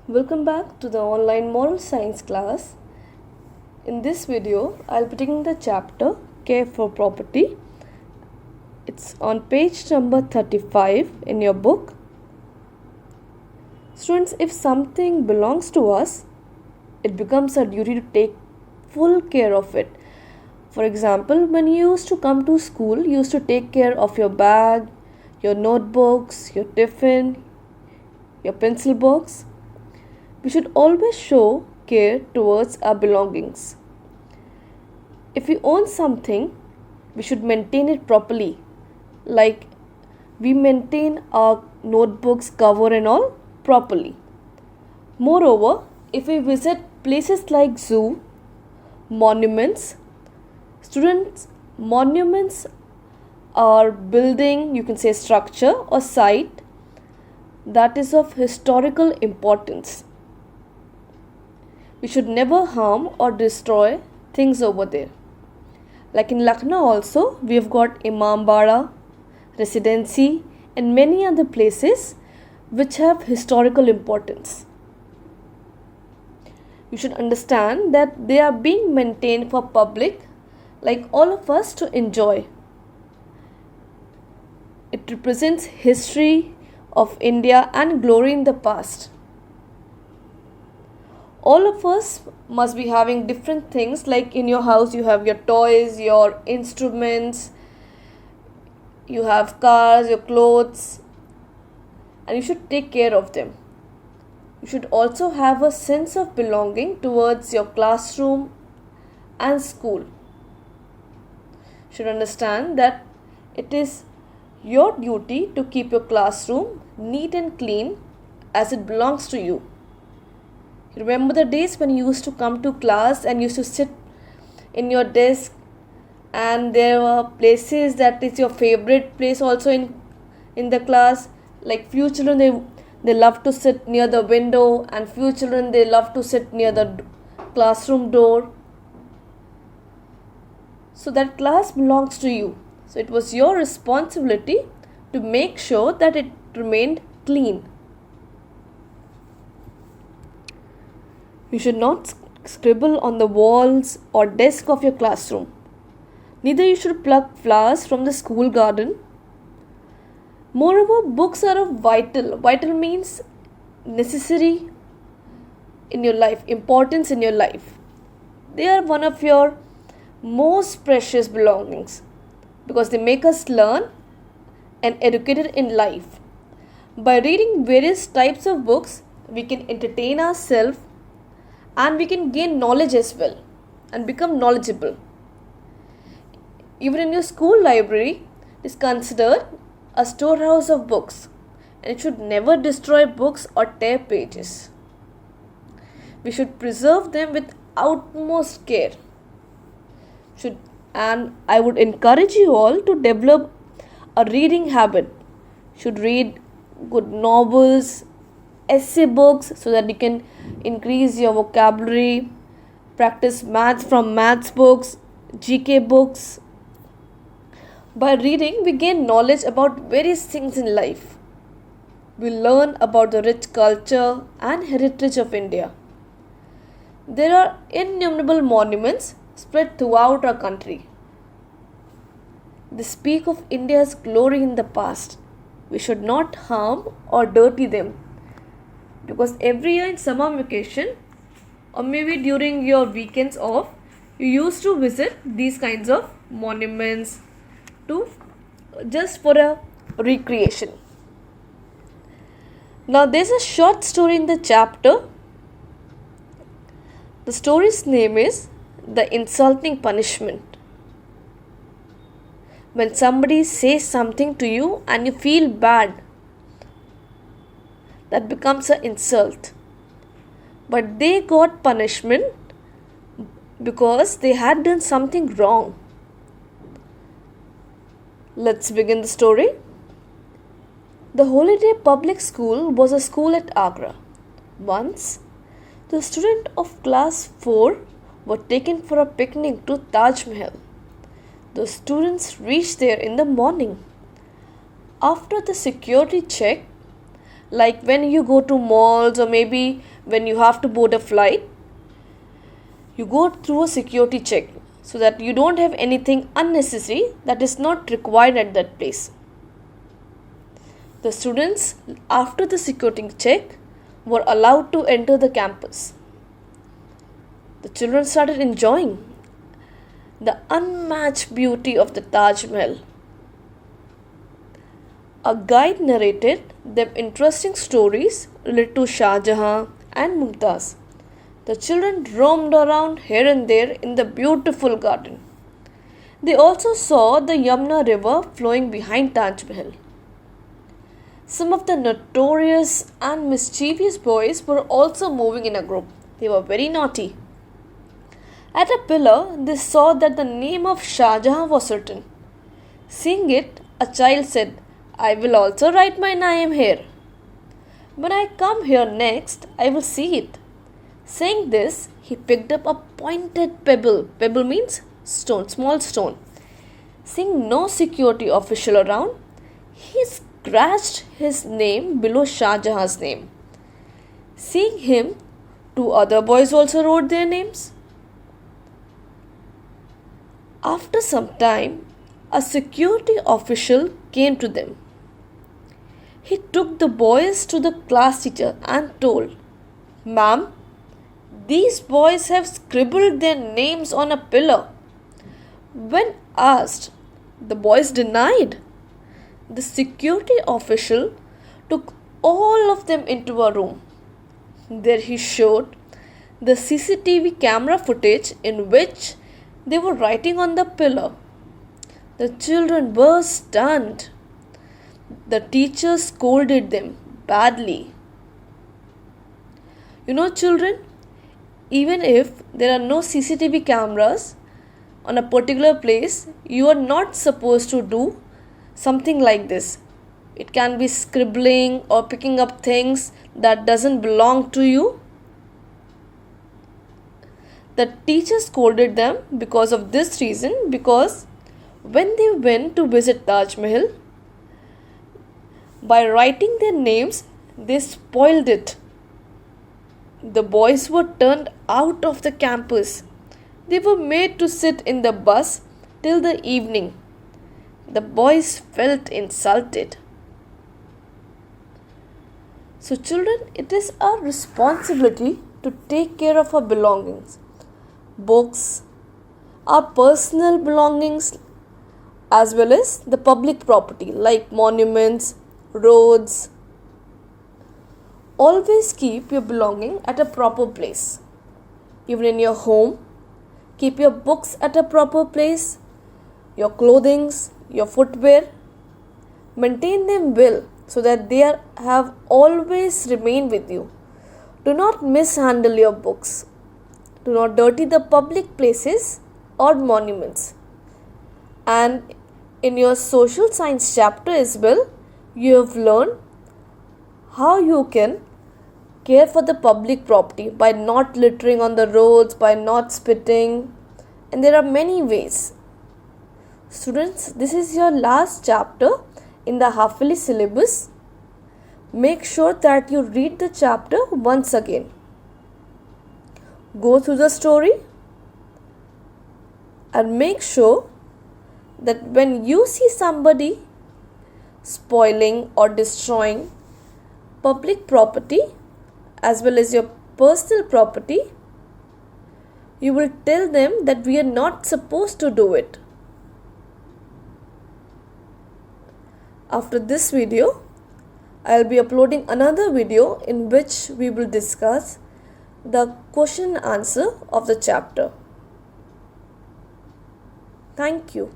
Welcome back to the online moral science class. In this video, I'll be taking the chapter Care for Property. It's on page number 35 in your book. Students, if something belongs to us, it becomes our duty to take full care of it. For example, when you used to come to school, you used to take care of your bag, your notebooks, your tiffin, your pencil box. We should always show care towards our belongings. If we own something, we should maintain it properly, like we maintain our notebooks cover and all properly. Moreover, if we visit places like zoo, monuments, monuments are building, you can say structure or site that is of historical importance. We should never harm or destroy things over there. Like in Lucknow also, we have got Imambara, Residency and many other places which have historical importance. You should understand that they are being maintained for public, like all of us to enjoy. It represents history of India and glory in the past. All of us must be having different things, like in your house you have your toys, your instruments, you have cars, your clothes, and you should take care of them. You should also have a sense of belonging towards your classroom and school. You should understand that it is your duty to keep your classroom neat and clean as it belongs to you. Remember the days when you used to come to class and used to sit in your desk, and there were places that is your favorite place also in the class. Like few children they love to sit near the window, and few children they love to sit near the classroom door. So that class belongs to you. So it was your responsibility to make sure that it remained clean. You should not scribble on the walls or desk of your classroom. Neither you should pluck flowers from the school garden. Moreover, books are of vital. Vital means necessary in your life, importance in your life. They are one of your most precious belongings because they make us learn and educated in life. By reading various types of books, we can entertain ourselves and we can gain knowledge as well and become knowledgeable. Even in your school library, it is considered a storehouse of books, and it should never destroy books or tear pages. We should preserve them with utmost care. And I would encourage you all to develop a reading habit. Should read good novels, essay books, so that you can increase your vocabulary, practice maths from maths books, GK books. By reading, we gain knowledge about various things in life. We learn about the rich culture and heritage of India. There are innumerable monuments spread throughout our country. They speak of India's glory in the past. We should not harm or dirty them, because every year in summer vacation or maybe during your weekends off, you used to visit these kinds of monuments to just for a recreation. Now there's a short story in the chapter. The story's name is The Insulting Punishment. When somebody says something to you and you feel bad, that becomes an insult. But they got punishment because they had done something wrong. Let's begin the story. The Holiday Public School was a school at Agra. Once, the students of class 4 were taken for a picnic to Taj Mahal. The students reached there in the morning. After the security check, like when you go to malls or maybe when you have to board a flight, you go through a security check so that you don't have anything unnecessary that is not required at that place. The students, after the security check, were allowed to enter the campus. The children started enjoying the unmatched beauty of the Taj Mahal. A guide narrated them interesting stories related to Shah Jahan and Mumtaz. The children roamed around here and there in the beautiful garden. They also saw the Yamuna river flowing behind Taj Mahal. Some of the notorious and mischievous boys were also moving in a group. They were very naughty. At a pillar, they saw that the name of Shah Jahan was written. Seeing it, a child said, "I will also write my name here. When I come here next, I will see it." Saying this, he picked up a pointed pebble. Pebble means stone, small stone. Seeing no security official around, he scratched his name below Shah Jahan's name. Seeing him, two other boys also wrote their names. After some time, a security official came to them. He took the boys to the class teacher and told, "Ma'am, these boys have scribbled their names on a pillar." When asked, the boys denied. The security official took all of them into a room. There he showed the CCTV camera footage in which they were writing on the pillar. The children were stunned. The teacher scolded them badly. You know, children, even if there are no CCTV cameras on a particular place, you are not supposed to do something like this. It can be scribbling or picking up things that doesn't belong to you. The teacher scolded them because of this reason, because when they went to visit Taj Mahal, by writing their names, they spoiled it. The boys were turned out of the campus. They were made to sit in the bus till the evening. The boys felt insulted. So children, it is our responsibility to take care of our belongings. Books, our personal belongings, as well as the public property like monuments, roads. Always keep your belonging at a proper place. Even in your home, keep your books at a proper place, your clothing, your footwear. Maintain them well so that they have always remained with you. Do not mishandle your books. Do not dirty the public places or monuments. And in your social science chapter as well, you have learned how you can care for the public property by not littering on the roads, by not spitting, and there are many ways. Students, this is your last chapter in the half-yearly syllabus. Make sure that you read the chapter once again. Go through the story and make sure that when you see somebody spoiling or destroying public property as well as your personal property, you will tell them that we are not supposed to do it. After this video, I will be uploading another video in which we will discuss the question and answer of the chapter. Thank you.